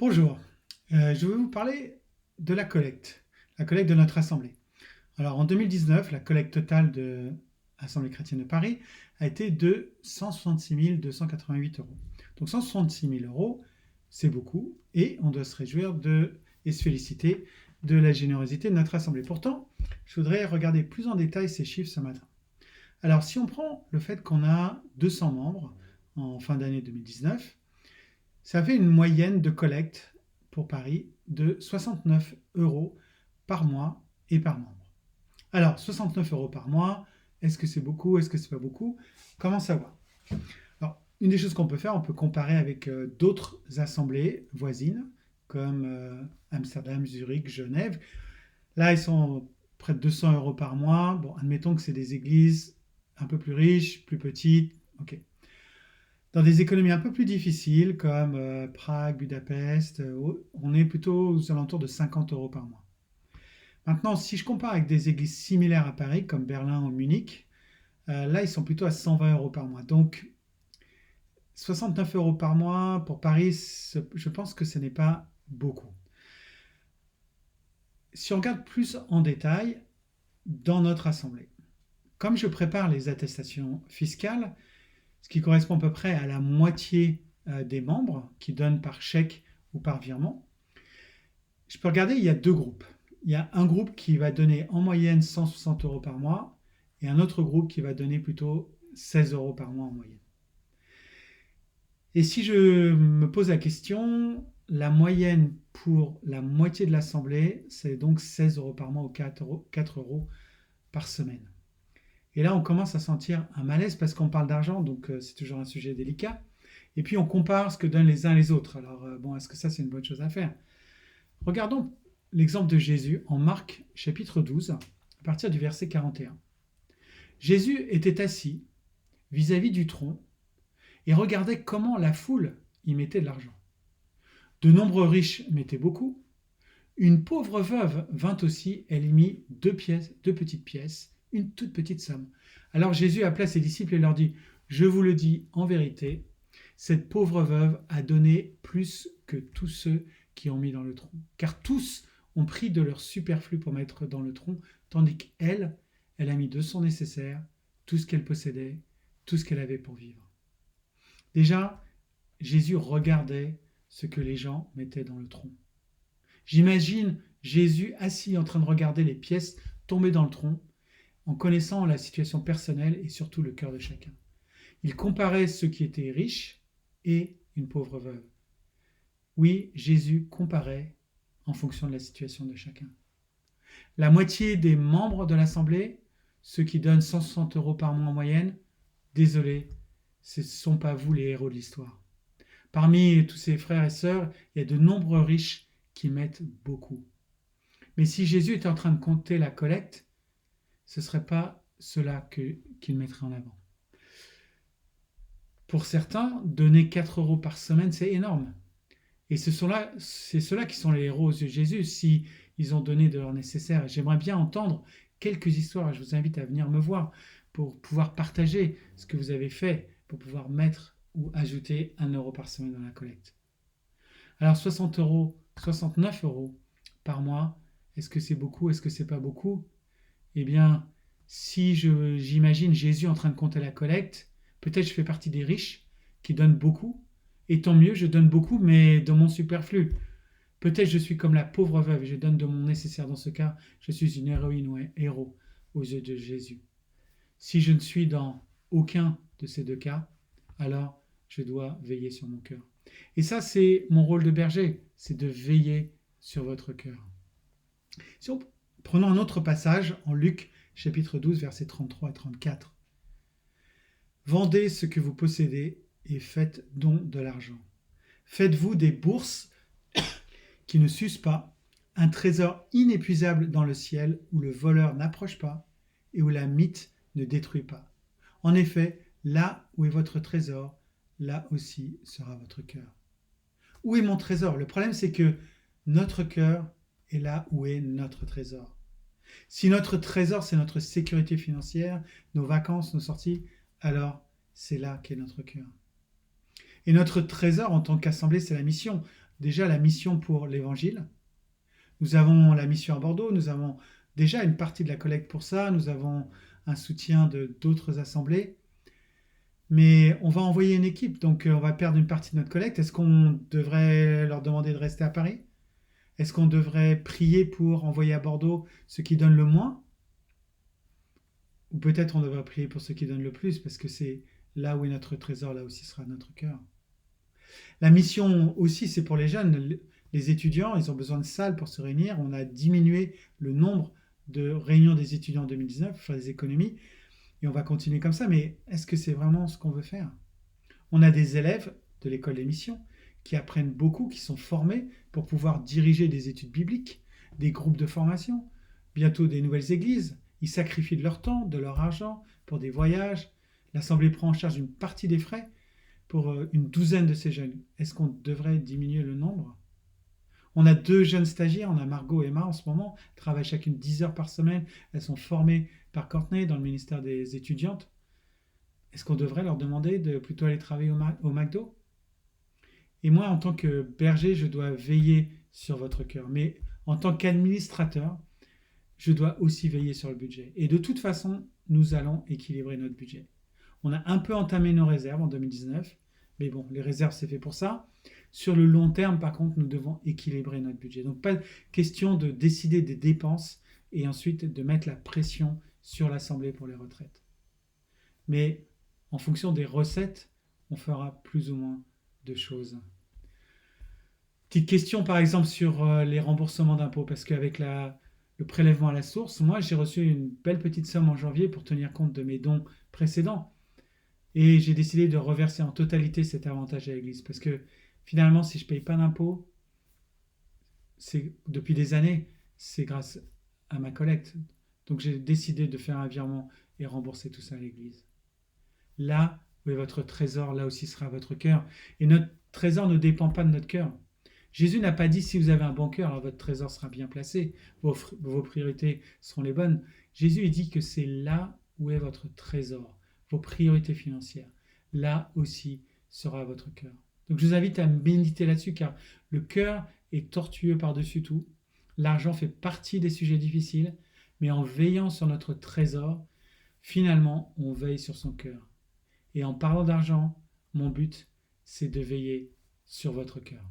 Bonjour. Je vais vous parler de la collecte de notre assemblée. Alors en 2019, la collecte totale de l'Assemblée chrétienne de Paris a été de 166 288 euros. Donc 166 000 euros, c'est beaucoup et on doit se réjouir et se féliciter de la générosité de notre assemblée. Pourtant, je voudrais regarder plus en détail ces chiffres ce matin. Alors si on prend le fait qu'on a 200 membres en fin d'année 2019, ça fait une moyenne de collecte pour Paris de 69 euros par mois et par membre. Alors, 69 euros par mois, est-ce que c'est beaucoup? Est-ce que c'est pas beaucoup? Comment savoir? Alors, une des choses qu'on peut faire, on peut comparer avec d'autres assemblées voisines, comme Amsterdam, Zurich, Genève. Là, ils sont près de 200 euros par mois. Bon, admettons que c'est des églises un peu plus riches, plus petites. Ok. Dans des économies un peu plus difficiles, comme Prague, Budapest, on est plutôt aux alentours de 50 euros par mois. Maintenant, si je compare avec des églises similaires à Paris, comme Berlin ou Munich, là, ils sont plutôt à 120 euros par mois. Donc, 69 euros par mois pour Paris, je pense que ce n'est pas beaucoup. Si on regarde plus en détail, dans notre assemblée, comme je prépare les attestations fiscales, ce qui correspond à peu près à la moitié des membres qui donnent par chèque ou par virement, je peux regarder, il y a deux groupes. Il y a un groupe qui va donner en moyenne 160 euros par mois et un autre groupe qui va donner plutôt 16 euros par mois en moyenne. Et si je me pose la question, la moyenne pour la moitié de l'assemblée, c'est donc 16 euros par mois ou 4 euros par semaine. Et là, on commence à sentir un malaise parce qu'on parle d'argent, donc c'est toujours un sujet délicat. Et puis, on compare ce que donnent les uns les autres. Alors, bon, est-ce que ça, c'est une bonne chose à faire? Regardons l'exemple de Jésus en Marc chapitre 12, à partir du verset 41. Jésus était assis vis-à-vis du tronc et regardait comment la foule y mettait de l'argent. De nombreux riches mettaient beaucoup. Une pauvre veuve vint aussi, elle y mit deux petites pièces, une toute petite somme. Alors Jésus appela ses disciples et leur dit, je vous le dis en vérité, cette pauvre veuve a donné plus que tous ceux qui ont mis dans le tronc. Car tous ont pris de leur superflu pour mettre dans le tronc, tandis qu'elle, elle a mis de son nécessaire, tout ce qu'elle possédait, tout ce qu'elle avait pour vivre. Déjà, Jésus regardait ce que les gens mettaient dans le tronc. J'imagine Jésus assis en train de regarder les pièces tomber dans le tronc, en connaissant la situation personnelle et surtout le cœur de chacun. Il comparait ceux qui étaient riches et une pauvre veuve. Oui, Jésus comparait en fonction de la situation de chacun. La moitié des membres de l'Assemblée, ceux qui donnent 160 euros par mois en moyenne, désolé, ce ne sont pas vous les héros de l'histoire. Parmi tous ces frères et sœurs, il y a de nombreux riches qui mettent beaucoup. Mais si Jésus était en train de compter la collecte, ce ne serait pas cela qu'il mettrait en avant. Pour certains, donner 4 euros par semaine, c'est énorme. Et c'est ceux-là qui sont les héros aux yeux de Jésus, si ils ont donné de leur nécessaire. Et j'aimerais bien entendre quelques histoires. Je vous invite à venir me voir pour pouvoir partager ce que vous avez fait, pour pouvoir mettre ou ajouter 1 euro par semaine dans la collecte. Alors 60 euros, 69 euros par mois, est-ce que c'est beaucoup? Est-ce que c'est pas beaucoup? Eh bien, si j'imagine Jésus en train de compter la collecte, peut-être je fais partie des riches qui donnent beaucoup, et tant mieux, je donne beaucoup, mais dans mon superflu. Peut-être je suis comme la pauvre veuve et je donne de mon nécessaire. Dans ce cas, je suis une héroïne ou un héros aux yeux de Jésus. Si je ne suis dans aucun de ces deux cas, alors je dois veiller sur mon cœur. Et ça, c'est mon rôle de berger, c'est de veiller sur votre cœur. Si prenons un autre passage en Luc chapitre 12, versets 33 à 34. Vendez ce que vous possédez et faites don de l'argent. Faites-vous des bourses qui ne s'usent pas, un trésor inépuisable dans le ciel où le voleur n'approche pas et où la mythe ne détruit pas. En effet, là où est votre trésor, là aussi sera votre cœur. Où est mon trésor? Le problème, c'est que notre cœur est là où est notre trésor. Si notre trésor, c'est notre sécurité financière, nos vacances, nos sorties, alors c'est là qu'est notre cœur. Et notre trésor en tant qu'assemblée, c'est la mission déjà la mission pour l'Évangile. Nous avons la mission à Bordeaux, nous avons déjà une partie de la collecte pour ça, nous avons un soutien de d'autres assemblées, mais on va envoyer une équipe, donc on va perdre une partie de notre collecte. Est-ce qu'on devrait leur demander de rester à Paris? Est-ce qu'on devrait prier pour envoyer à Bordeaux ceux qui donnent le moins? Ou peut-être on devrait prier pour ceux qui donnent le plus, parce que c'est là où est notre trésor, là aussi sera notre cœur. La mission aussi, c'est pour les jeunes. Les étudiants, ils ont besoin de salles pour se réunir. On a diminué le nombre de réunions des étudiants en 2019 pour faire des économies. Et on va continuer comme ça. Mais est-ce que c'est vraiment ce qu'on veut faire? On a des élèves de l'école des missions qui apprennent beaucoup, qui sont formés pour pouvoir diriger des études bibliques, des groupes de formation, bientôt des nouvelles églises. Ils sacrifient de leur temps, de leur argent pour des voyages. L'Assemblée prend en charge une partie des frais pour une douzaine de ces jeunes. Est-ce qu'on devrait diminuer le nombre? On a 2 jeunes stagiaires, on a Margot et Emma en ce moment, elles travaillent chacune 10 heures par semaine, elles sont formées par Courtney dans le ministère des étudiantes. Est-ce qu'on devrait leur demander de plutôt aller travailler au McDo? Et moi, en tant que berger, je dois veiller sur votre cœur. Mais en tant qu'administrateur, je dois aussi veiller sur le budget. Et de toute façon, nous allons équilibrer notre budget. On a un peu entamé nos réserves en 2019, mais bon, les réserves, c'est fait pour ça. Sur le long terme, par contre, nous devons équilibrer notre budget. Donc, pas question de décider des dépenses et ensuite de mettre la pression sur l'Assemblée pour les retraites. Mais en fonction des recettes, on fera plus ou moins de choses. Petite question, par exemple, sur les remboursements d'impôts, parce qu'avec le prélèvement à la source, moi, j'ai reçu une belle petite somme en janvier pour tenir compte de mes dons précédents. Et j'ai décidé de reverser en totalité cet avantage à l'Église. Parce que finalement, si je ne paye pas d'impôts, depuis des années, c'est grâce à ma collecte. Donc j'ai décidé de faire un virement et rembourser tout ça à l'Église. Là où est votre trésor, là aussi sera votre cœur. Et notre trésor ne dépend pas de notre cœur. Jésus n'a pas dit si vous avez un bon cœur, alors votre trésor sera bien placé, vos priorités seront les bonnes. Jésus dit que c'est là où est votre trésor, vos priorités financières. Là aussi sera votre cœur. Donc je vous invite à méditer là-dessus car le cœur est tortueux par-dessus tout. L'argent fait partie des sujets difficiles, mais en veillant sur notre trésor, finalement, on veille sur son cœur. Et en parlant d'argent, mon but, c'est de veiller sur votre cœur.